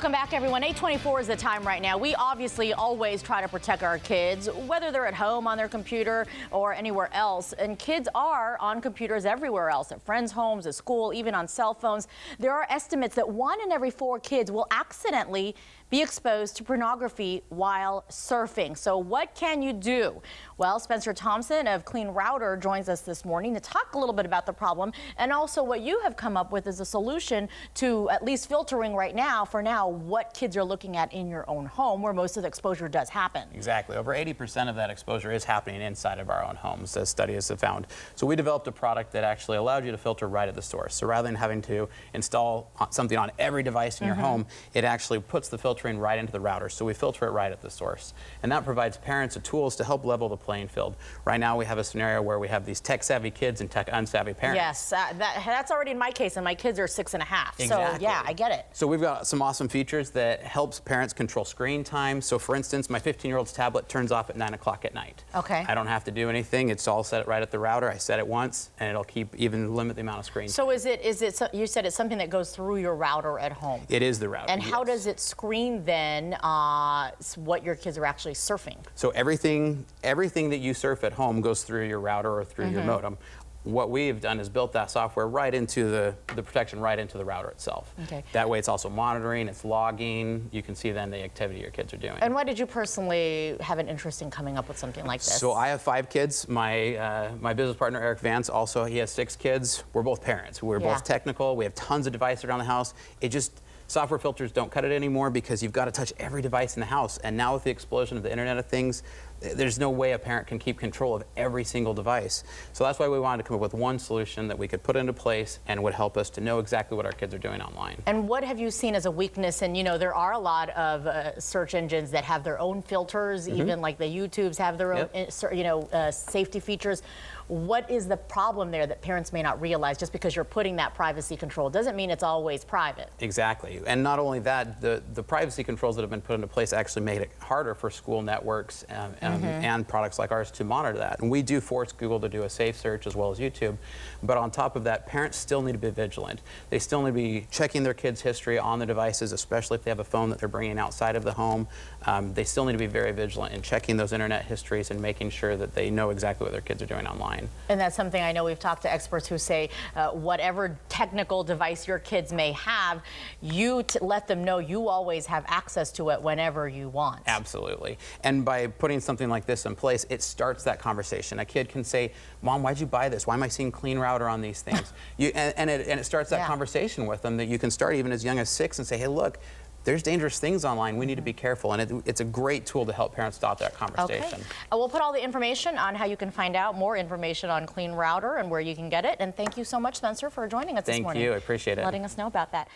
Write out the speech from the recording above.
Welcome back, everyone. 8:24 is the time right now. We obviously always try to protect our kids, whether they're at home on their computer or anywhere else. And kids are on computers everywhere else, at friends' homes, at school, even on cell phones. There are estimates that 1 in every 4 kids will accidentally be exposed to pornography while surfing. So what can you do? Well, Spencer Thompson of Clean Router joins us this morning to talk a little bit about the problem and also what you have come up with as a solution to at least filtering right now, for now, what kids are looking at in your own home where most of the exposure does happen. Exactly. Over 80% of that exposure is happening inside of our own homes, as studies have found. So we developed a product that actually allowed you to filter right at the source. So rather than having to install something on every device in your home, it actually puts the filtering right into the router. So we filter it right at the source. And that provides parents the tools to help level the playing field. Right now we have a scenario where we have these tech-savvy kids and tech-unsavvy parents. Yes, that's already in my case, and my kids are 6 and a half. Exactly. So yeah, I get it. So we've got some awesome features that helps parents control screen time. So for instance, my 15-year-old's tablet turns off at 9 o'clock at night. Okay. I don't have to do anything. It's all set right at the router. I set it once, and it'll even limit the amount of screen time. So is it you said it's something that goes through your router at home? It is the router. And how does it screen then what your kids are actually surfing? So everything that you surf at home goes through your router or through your modem. What we have done is built that software right into the protection right into the router itself. Okay. That way it's also monitoring, it's logging. You can see then the activity your kids are doing. And why did you personally have an interest in coming up with something like this? So I have 5 kids. My business partner, Eric Vance, also, he has 6 kids. We're both parents. We're both technical. We have tons of devices around the house. Software filters don't cut it anymore because you've got to touch every device in the house. And now with the explosion of the Internet of Things, there's no way a parent can keep control of every single device. So that's why we wanted to come up with one solution that we could put into place and would help us to know exactly what our kids are doing online. And what have you seen as a weakness? And you know, there are a lot of search engines that have their own filters, even like the YouTubes have their own safety features. What is the problem there that parents may not realize? Just because you're putting that privacy control doesn't mean it's always private. Exactly. And not only that, the privacy controls that have been put into place actually made it harder for school networks and products like ours to monitor that. And we do force Google to do a safe search as well as YouTube. But on top of that, parents still need to be vigilant. They still need to be checking their kids' history on the devices, especially if they have a phone that they're bringing outside of the home. They still need to be very vigilant in checking those internet histories and making sure that they know exactly what their kids are doing online. And that's something I know we've talked to experts who say whatever technical device your kids may have, you let them know you always have access to it whenever you want. Absolutely. And by putting something like this in place, it starts that conversation. A kid can say, "Mom, why'd you buy this? Why am I seeing Clean Router on these things?" It starts that conversation with them that you can start even as young as 6 and say, "Hey, look, there's dangerous things online. We need to be careful." And it's a great tool to help parents stop that conversation. Okay. We'll put all the information on how you can find out more information on Clean Router and where you can get it. And thank you so much, Spencer, for joining us this morning. Thank you. I appreciate it. Letting us know about that.